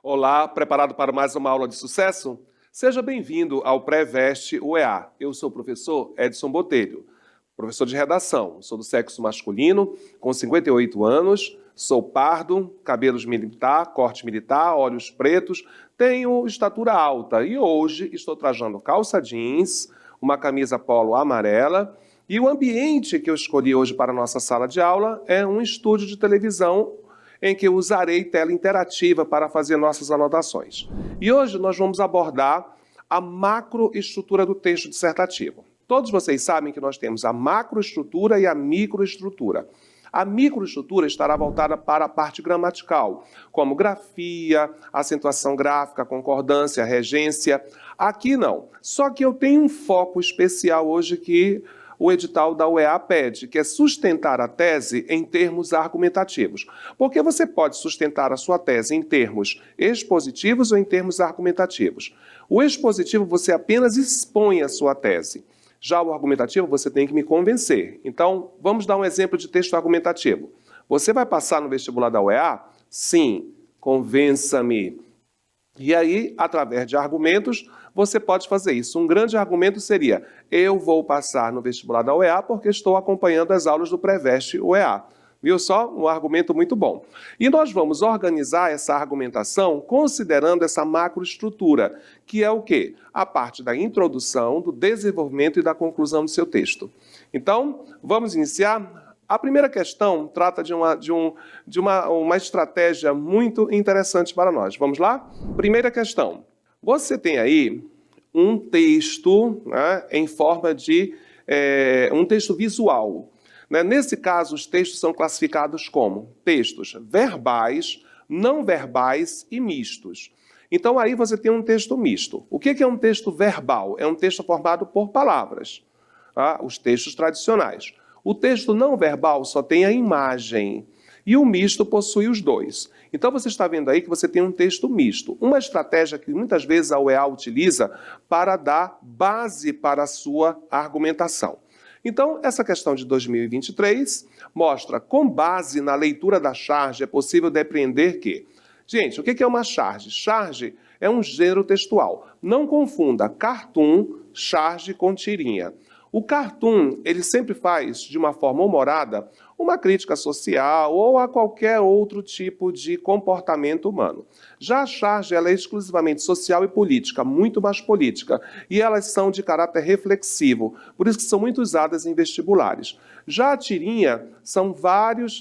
Olá, preparado para mais uma aula de sucesso? Seja bem-vindo ao Pré-Veste UEA. Eu sou o professor Edson Botelho, professor de redação. Sou do sexo masculino, com 58 anos, sou pardo, cabelos militar, corte militar, olhos pretos, tenho estatura alta e hoje estou trajando calça jeans, uma camisa polo amarela e o ambiente que eu escolhi hoje para a nossa sala de aula é um estúdio de televisão em que eu usarei tela interativa para fazer nossas anotações. E hoje nós vamos abordar a macroestrutura do texto dissertativo. Todos vocês sabem que nós temos a macroestrutura e a microestrutura. A microestrutura estará voltada para a parte gramatical, como grafia, acentuação gráfica, concordância, regência. Aqui não. Só que eu tenho um foco especial hoje que o edital da UEA pede, que é sustentar a tese em termos argumentativos. Porque você pode sustentar a sua tese em termos expositivos ou em termos argumentativos. O expositivo você apenas expõe a sua tese. Já o argumentativo você tem que me convencer. Então, vamos dar um exemplo de texto argumentativo. Você vai passar no vestibular da UEA? Sim, convença-me. E aí, através de argumentos, você pode fazer isso. Um grande argumento seria: eu vou passar no vestibular da UEA porque estou acompanhando as aulas do Pré-Veste UEA. Viu só? Um argumento muito bom. E nós vamos organizar essa argumentação considerando essa macroestrutura, que é o quê? A parte da introdução, do desenvolvimento e da conclusão do seu texto. Então, vamos iniciar? A primeira questão trata de uma estratégia muito interessante para nós. Vamos lá? Primeira questão. Você tem aí um texto, né, em forma de um texto visual. Né? Nesse caso, os textos são classificados como textos verbais, não verbais e mistos. Então, aí você tem um texto misto. O que é um texto verbal? É um texto formado por palavras, tá? Os textos tradicionais. O texto não verbal só tem a imagem e o misto possui os dois. Então você está vendo aí que você tem um texto misto. Uma estratégia que muitas vezes a UEA utiliza para dar base para a sua argumentação. Então, essa questão de 2023 mostra, com base na leitura da charge, é possível depreender que... Gente, o que é uma charge? Charge é um gênero textual. Não confunda cartoon, charge com tirinha. O cartoon, ele sempre faz, de uma forma humorada, uma crítica social ou a qualquer outro tipo de comportamento humano. Já a charge, ela é exclusivamente social e política, muito mais política, e elas são de caráter reflexivo, por isso que são muito usadas em vestibulares. Já a tirinha são vários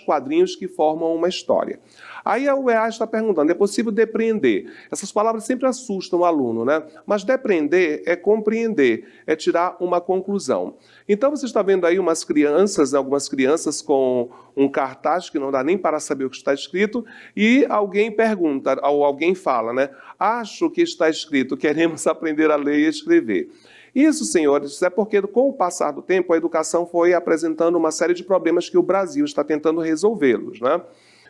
quadrinhos que formam uma história. Aí a UEA está perguntando, é possível depreender? Essas palavras sempre assustam o aluno, né? Mas depreender é compreender, é tirar uma conclusão. Então você está vendo aí algumas crianças com um cartaz que não dá nem para saber o que está escrito, e alguém pergunta, ou alguém fala, né? Acho que está escrito, queremos aprender a ler e escrever. Isso, senhores, é porque com o passar do tempo a educação foi apresentando uma série de problemas que o Brasil está tentando resolvê-los, né?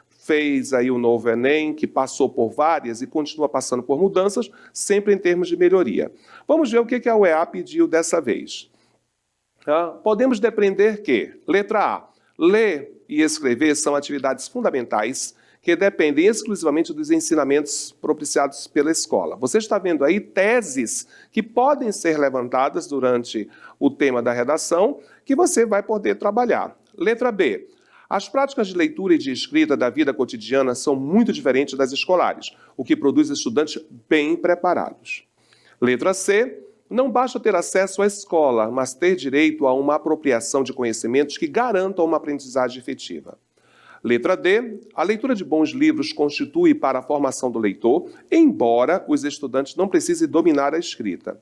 Fez aí o novo Enem, que passou por várias e continua passando por mudanças, sempre em termos de melhoria. Vamos ver o que a UEA pediu dessa vez. Podemos depreender que, letra A, ler e escrever são atividades fundamentais que dependem exclusivamente dos ensinamentos propiciados pela escola. Você está vendo aí teses que podem ser levantadas durante o tema da redação que você vai poder trabalhar. Letra B. As práticas de leitura e de escrita da vida cotidiana são muito diferentes das escolares, o que produz estudantes bem preparados. Letra C. Não basta ter acesso à escola, mas ter direito a uma apropriação de conhecimentos que garantam uma aprendizagem efetiva. Letra D. A leitura de bons livros constitui para a formação do leitor, embora os estudantes não precisem dominar a escrita.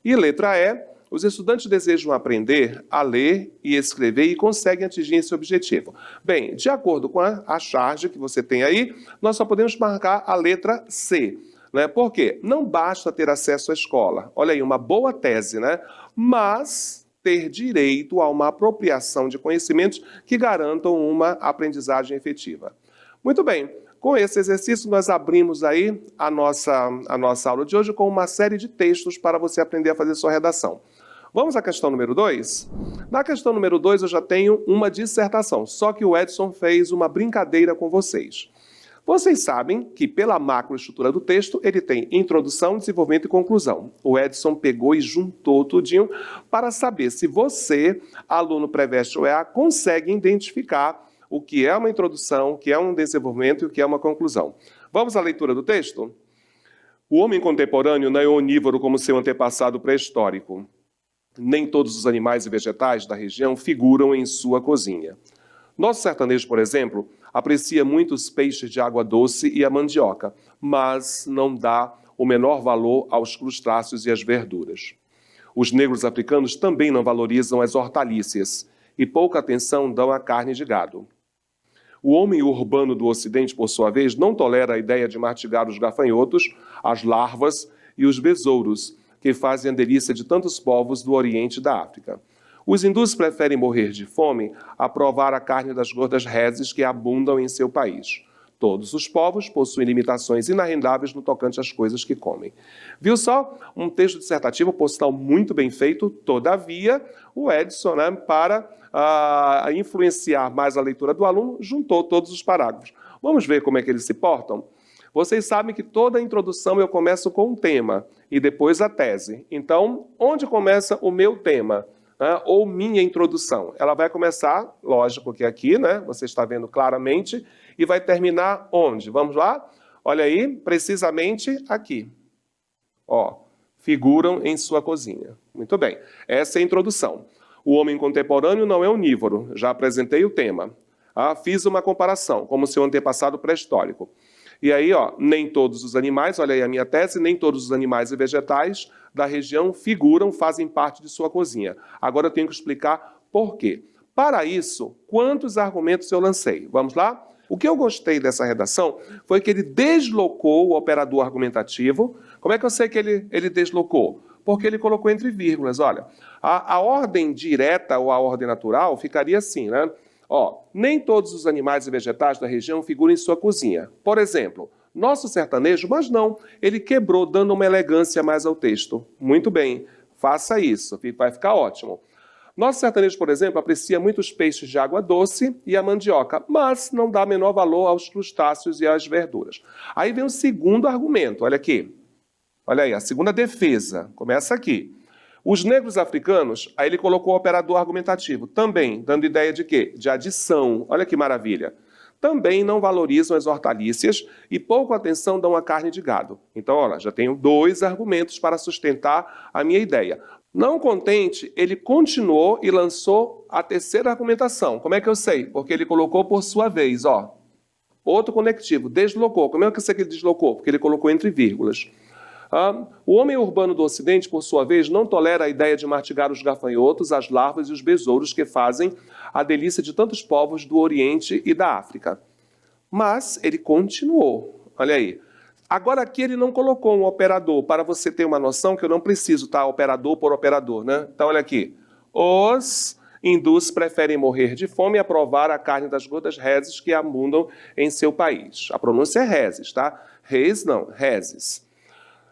E letra E. Os estudantes desejam aprender a ler e escrever e conseguem atingir esse objetivo. Bem, de acordo com a charge que você tem aí, nós só podemos marcar a letra C. Né? Por quê? Não basta ter acesso à escola. Olha aí, uma boa tese, né? Mas ter direito a uma apropriação de conhecimentos que garantam uma aprendizagem efetiva. Muito bem. Com esse exercício, nós abrimos aí a nossa aula de hoje com uma série de textos para você aprender a fazer sua redação. Vamos à questão número 2? Na questão número 2, eu já tenho uma dissertação, só que o Edson fez uma brincadeira com vocês. Vocês sabem que pela macroestrutura do texto ele tem introdução, desenvolvimento e conclusão. O Edson pegou e juntou tudinho para saber se você, aluno pré-veste UEA, consegue identificar o que é uma introdução, o que é um desenvolvimento e o que é uma conclusão. Vamos à leitura do texto? O homem contemporâneo não é onívoro como seu antepassado pré-histórico. Nem todos os animais e vegetais da região figuram em sua cozinha. Nosso sertanejo, por exemplo, aprecia muito os peixes de água doce e a mandioca, mas não dá o menor valor aos crustáceos e às verduras. Os negros africanos também não valorizam as hortaliças e pouca atenção dão à carne de gado. O homem urbano do Ocidente, por sua vez, não tolera a ideia de mastigar os gafanhotos, as larvas e os besouros, que fazem a delícia de tantos povos do Oriente e da África. Os hindus preferem morrer de fome a provar a carne das gordas reses que abundam em seu país. Todos os povos possuem limitações inarrendáveis no tocante às coisas que comem. Viu só? Um texto dissertativo postal muito bem feito, todavia, o Edson, para influenciar mais a leitura do aluno, juntou todos os parágrafos. Vamos ver como é que eles se portam? Vocês sabem que toda a introdução eu começo com um tema e depois a tese. Então, onde começa o meu tema? Ou minha introdução? Ela vai começar, lógico que aqui, você está vendo claramente, e vai terminar onde? Vamos lá? Olha aí, precisamente aqui. Figuram em sua cozinha. Muito bem, essa é a introdução. O homem contemporâneo não é onívoro, já apresentei o tema. Fiz uma comparação, como seu antepassado pré-histórico. E aí, nem todos os animais, olha aí a minha tese, nem todos os animais e vegetais da região figuram, fazem parte de sua cozinha. Agora eu tenho que explicar por quê. Para isso, quantos argumentos eu lancei? Vamos lá? O que eu gostei dessa redação foi que ele deslocou o operador argumentativo. Como é que eu sei que ele deslocou? Porque ele colocou entre vírgulas. Olha, a ordem direta ou a ordem natural ficaria assim, nem todos os animais e vegetais da região figuram em sua cozinha. Por exemplo, nosso sertanejo, mas não, ele quebrou, dando uma elegância mais ao texto. Muito bem, faça isso, vai ficar ótimo. Nosso sertanejo, por exemplo, aprecia muito os peixes de água doce e a mandioca, mas não dá menor valor aos crustáceos e às verduras. Aí vem o segundo argumento, olha aqui. Olha aí, a segunda defesa, começa aqui. Os negros africanos, aí ele colocou o operador argumentativo, também, dando ideia de quê? De adição. Olha que maravilha. Também não valorizam as hortaliças e pouco atenção dão à carne de gado. Então, olha, já tenho 2 argumentos para sustentar a minha ideia. Não contente, ele continuou e lançou a terceira argumentação. Como é que eu sei? Porque ele colocou por sua vez, outro conectivo, deslocou. Como é que eu sei que ele deslocou? Porque ele colocou entre vírgulas. O homem urbano do Ocidente, por sua vez, não tolera a ideia de mastigar os gafanhotos, as larvas e os besouros que fazem a delícia de tantos povos do Oriente e da África. Mas ele continuou. Olha aí. Agora aqui ele não colocou um operador, para você ter uma noção que eu não preciso, operador por operador, Então olha aqui. Os hindus preferem morrer de fome a provar a carne das gordas reses que abundam em seu país. A pronúncia é reses, Reis não, reses.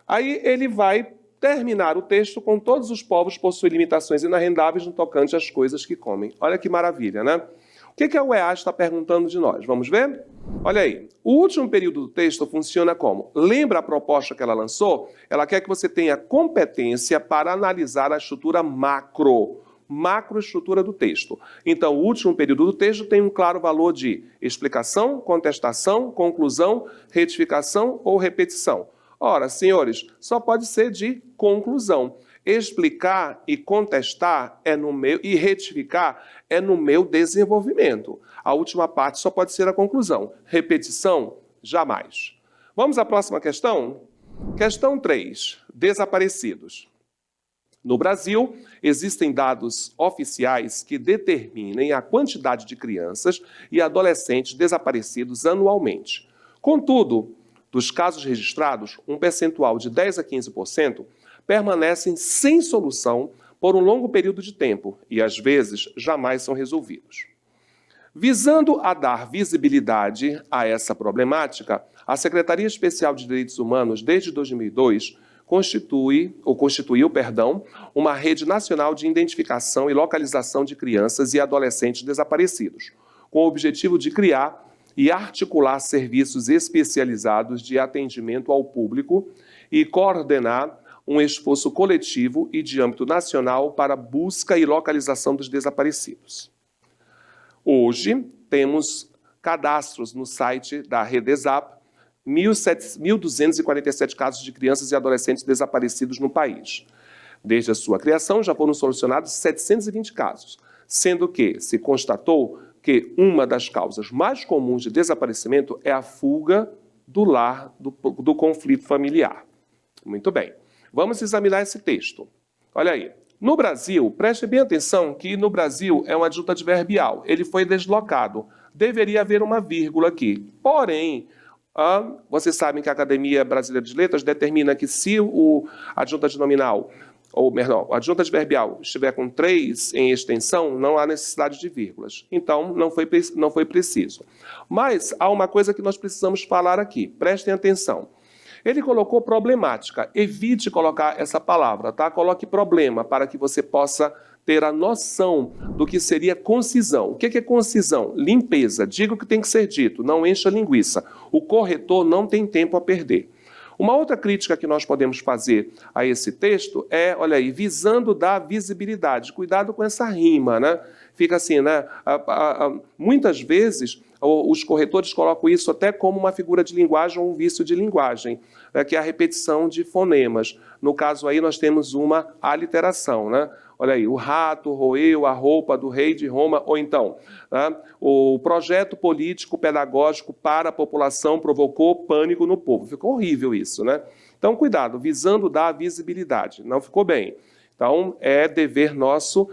Aí ele vai terminar o texto com todos os povos possuem limitações inarrendáveis no tocante às coisas que comem. Olha que maravilha, O que a UEA está perguntando de nós? Vamos ver? Olha aí, o último período do texto funciona como? Lembra a proposta que ela lançou? Ela quer que você tenha competência para analisar a estrutura macroestrutura do texto. Então, o último período do texto tem um claro valor de explicação, contestação, conclusão, retificação ou repetição. Ora, senhores, só pode ser de conclusão. Explicar e contestar e retificar é no meu desenvolvimento. A última parte só pode ser a conclusão. Repetição, jamais. Vamos à próxima questão? Questão 3. Desaparecidos. No Brasil, existem dados oficiais que determinem a quantidade de crianças e adolescentes desaparecidos anualmente. Contudo, dos casos registrados, um percentual de 10 a 15% permanecem sem solução por um longo período de tempo e, às vezes, jamais são resolvidos. Visando a dar visibilidade a essa problemática, a Secretaria Especial de Direitos Humanos, desde 2002, constituiu uma rede nacional de identificação e localização de crianças e adolescentes desaparecidos, com o objetivo de criar e articular serviços especializados de atendimento ao público e coordenar um esforço coletivo e de âmbito nacional para busca e localização dos desaparecidos. Hoje, temos cadastros no site da Redesap, 1.247 casos de crianças e adolescentes desaparecidos no país. Desde a sua criação, já foram solucionados 720 casos, sendo que se constatou que uma das causas mais comuns de desaparecimento é a fuga do lar do conflito familiar. Muito bem. Vamos examinar esse texto. Olha aí. No Brasil, preste bem atenção que no Brasil é um adjunto adverbial. Ele foi deslocado. Deveria haver uma vírgula aqui. Porém, vocês sabem que a Academia Brasileira de Letras determina que se o adjunto adnominal, ou melhor, o adjunto adverbial estiver com 3 em extensão, não há necessidade de vírgulas. Então, não foi preciso. Mas há uma coisa que nós precisamos falar aqui. Prestem atenção. Ele colocou problemática. Evite colocar essa palavra, tá? Coloque problema para que você possa ter a noção do que seria concisão. O que é concisão? Limpeza. Diga o que tem que ser dito, não encha linguiça. O corretor não tem tempo a perder. Uma outra crítica que nós podemos fazer a esse texto é, olha aí, visando dar visibilidade. Cuidado com essa rima, né? Fica assim, né? Muitas vezes os corretores colocam isso até como uma figura de linguagem ou um vício de linguagem, né? Que é a repetição de fonemas. No caso aí nós temos uma aliteração, né? Olha aí, o rato roeu a roupa do rei de Roma, ou então, né, o projeto político pedagógico para a população provocou pânico no povo. Ficou horrível isso, né? Então, cuidado, visando dar visibilidade. Não ficou bem. Então, é dever nosso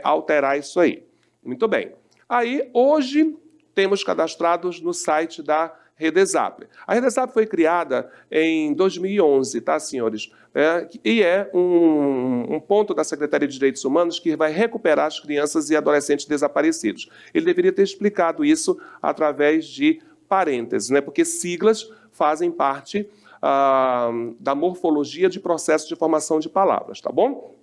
alterar isso aí. Muito bem. Aí, hoje, temos cadastrados no site da Redesap. A Redesap foi criada em 2011, tá, senhores? E é um ponto da Secretaria de Direitos Humanos que vai recuperar as crianças e adolescentes desaparecidos. Ele deveria ter explicado isso através de parênteses, né? Porque siglas fazem parte da morfologia de processo de formação de palavras, tá bom?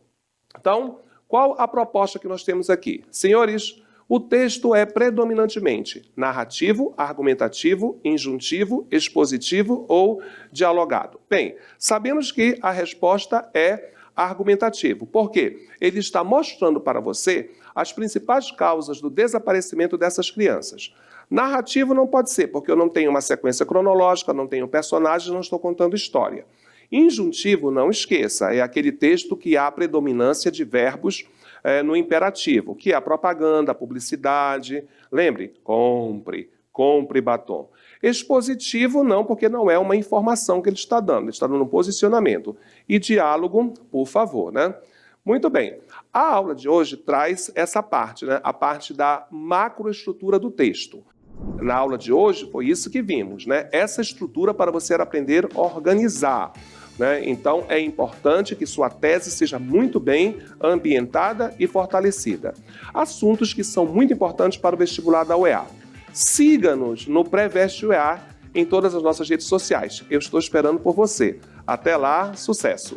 Então, qual a proposta que nós temos aqui? Senhores, o texto é predominantemente narrativo, argumentativo, injuntivo, expositivo ou dialogado. Bem, sabemos que a resposta é argumentativo. Por quê? Ele está mostrando para você as principais causas do desaparecimento dessas crianças. Narrativo não pode ser, porque eu não tenho uma sequência cronológica, não tenho personagens, não estou contando história. Injuntivo, não esqueça, é aquele texto que há predominância de verbos no imperativo, que é a propaganda, a publicidade. Lembre, compre batom. Expositivo não, porque não é uma informação que ele está dando um posicionamento. E diálogo, por favor, né? Muito bem. A aula de hoje traz essa parte, né? A parte da macroestrutura do texto. Na aula de hoje foi isso que vimos, né? Essa estrutura para você aprender a organizar. Né? Então, é importante que sua tese seja muito bem ambientada e fortalecida. Assuntos que são muito importantes para o vestibular da UEA. Siga-nos no Pré-Veste UEA em todas as nossas redes sociais. Eu estou esperando por você. Até lá, sucesso!